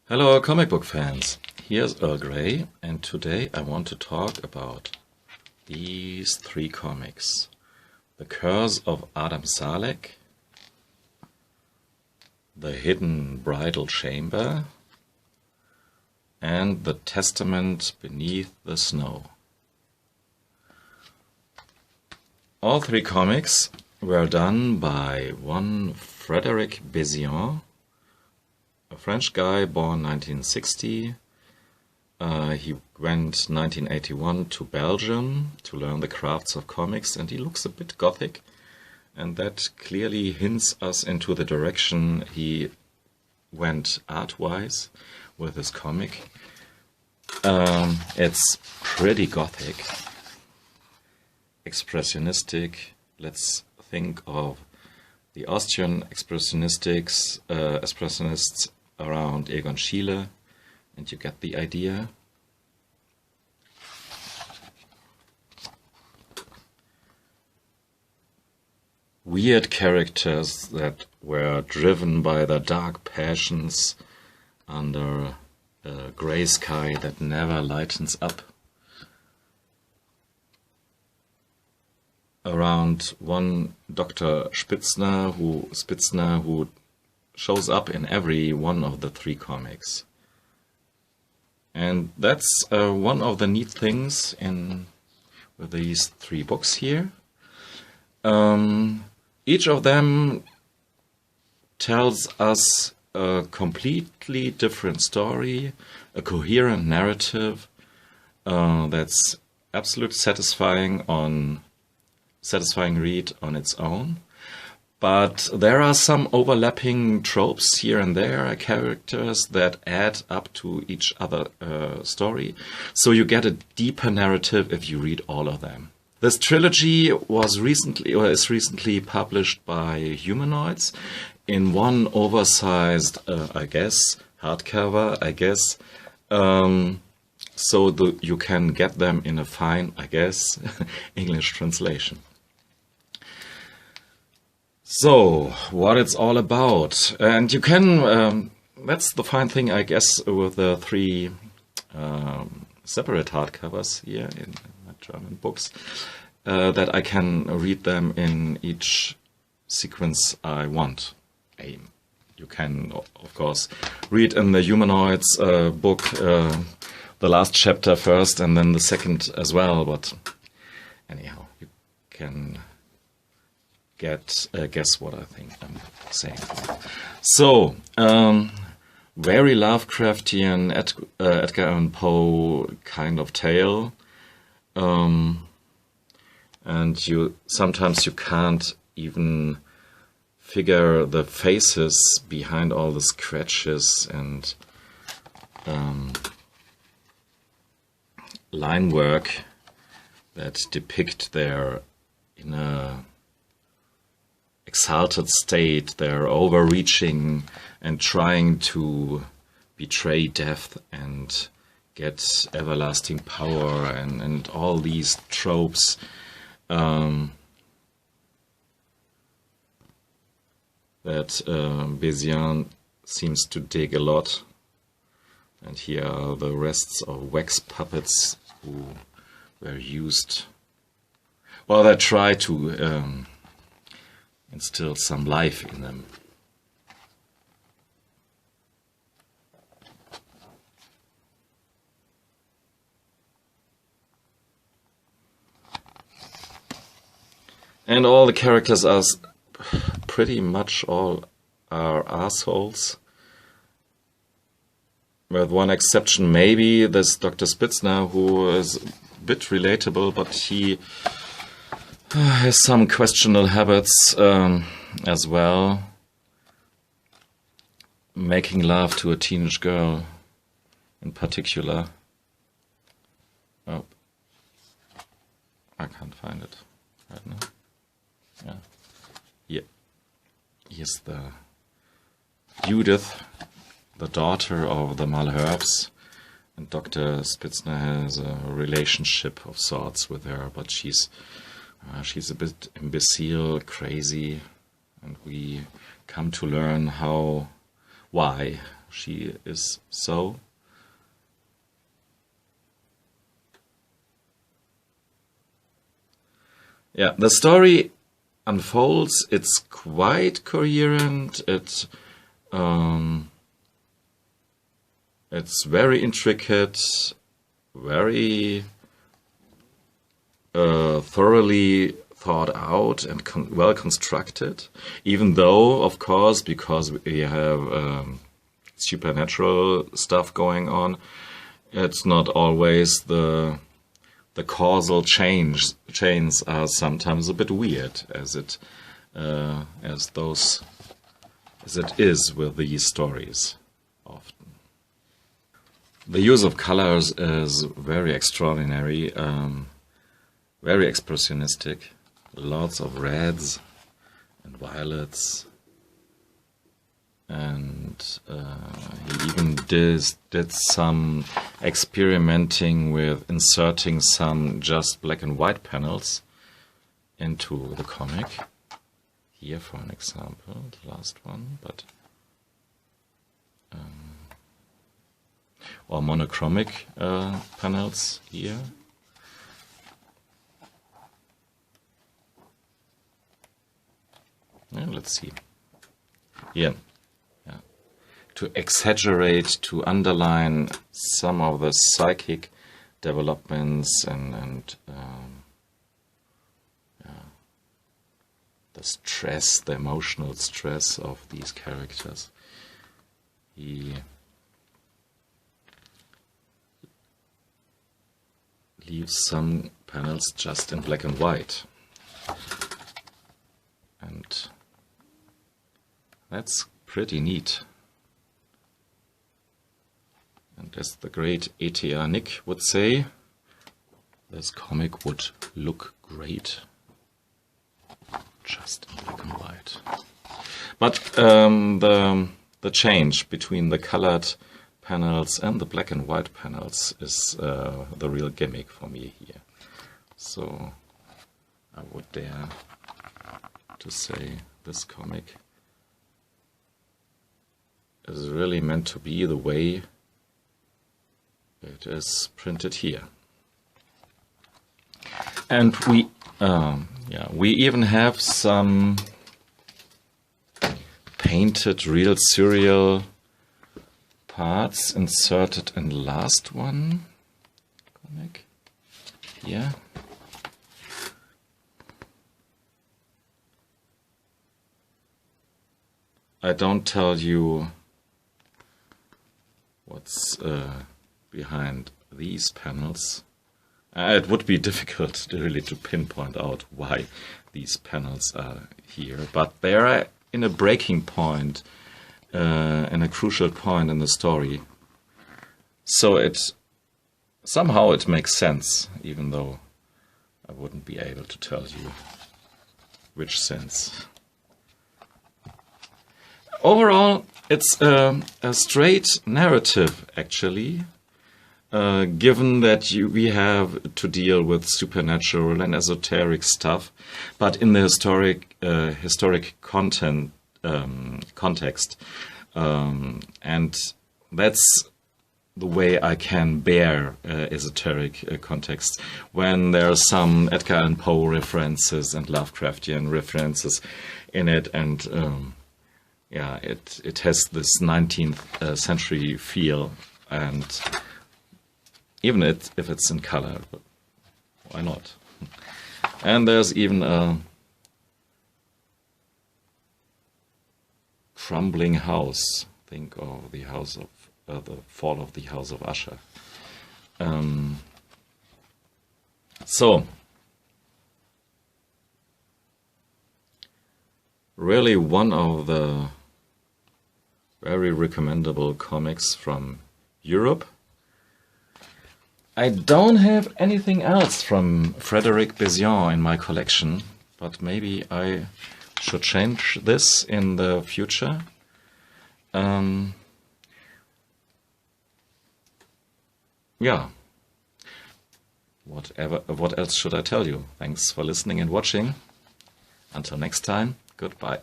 Hello comic book fans, here's Earl Grey, and today I want to talk about these three comics. The Curse of Adam Sarlech, The Hidden Bridal Chamber, and The Testament Beneath the Snow. All three comics were done by one Frédéric Bezian, a French guy born 1960. He went 1981 to Belgium to learn the crafts of comics, and he looks a bit gothic, and that clearly hints us into the direction he went art-wise with his comic. It's pretty gothic, expressionistic. Let's think of the Austrian expressionists around Egon Schiele, and you get the idea. Weird characters that were driven by their dark passions under a grey sky that never lightens up. Around one Dr. Spitzner who shows up in every one of the three comics. And that's one of the neat things with these three books here. Each of them tells us a completely different story, a coherent narrative that's absolutely satisfying read on its own. But there are some overlapping tropes here and there, characters that add up to each other story. So you get a deeper narrative if you read all of them. This trilogy is recently published by Humanoids in one oversized, hardcover, so you can get them in a fine, English translation. So, what it's all about, and you can, that's the fine thing, with the three separate hardcovers here in my German books, that I can read them in each sequence I want. You can, of course, read in the Humanoids book the last chapter first and then the second as well, but anyhow, you can guess what I think I'm saying. So, very Lovecraftian, Edgar Allan Poe kind of tale, and sometimes you can't even figure the faces behind all the scratches and line work that depict their inner exalted state, their overreaching and trying to betray death and get everlasting power, and all these tropes that Bezian seems to dig a lot. And here are the rests of wax puppets who were used, well, they try to instill some life in them. And all the characters are pretty much all are assholes. With one exception, maybe this Dr. Spitzner, who is a bit relatable, but he has some questionable habits as well. Making love to a teenage girl in particular. Oh, I can't find it right now. Yeah. Here's the Judith, the daughter of the Malherbes, and Dr. Spitzner has a relationship of sorts with her, but she's a bit imbecile, crazy, and we come to learn why she is so. Yeah, the story unfolds. It's quite coherent. It's very intricate, very thoroughly thought out and well constructed. Even though, of course, because we have supernatural stuff going on, it's not always the causal chains are sometimes a bit weird, as it is with these stories often. The use of colors is very extraordinary, very expressionistic. Lots of reds and violets, and he even did some experimenting with inserting some just black and white panels into the comic. Here, for an example, the last one, but or monochromic panels here. Yeah, let's see. Here. Yeah. To exaggerate, to underline some of the psychic developments and the stress, the emotional stress of these characters. He leaves some panels just in black and white. And that's pretty neat. And as the great E.T.A. Nick would say, this comic would look great just in black and white. But the change between the colored panels and the black and white panels is the real gimmick for me here. So I would dare to say this comic is really meant to be the way it is printed here. And we even have some painted real serial parts inserted in the last one comic here. I don't tell you what's behind these panels. It would be difficult really to pinpoint out why these panels are here, but they are in a breaking point, in a crucial point in the story. So somehow it makes sense, even though I wouldn't be able to tell you which sense. Overall, it's a straight narrative, actually, given that we have to deal with supernatural and esoteric stuff, but in the historic context. And that's the way I can bear esoteric context, when there are some Edgar Allan Poe references and Lovecraftian references in it, and yeah, it has this 19th century feel, and even if it's in color, but why not? And there's even a crumbling house. Think of the house of the fall of the House of Usher. So, really one of the very recommendable comics from Europe. I don't have anything else from Frederic Bezian in my collection, but maybe I should change this in the future. Yeah. What else should I tell you? Thanks for listening and watching. Until next time, goodbye.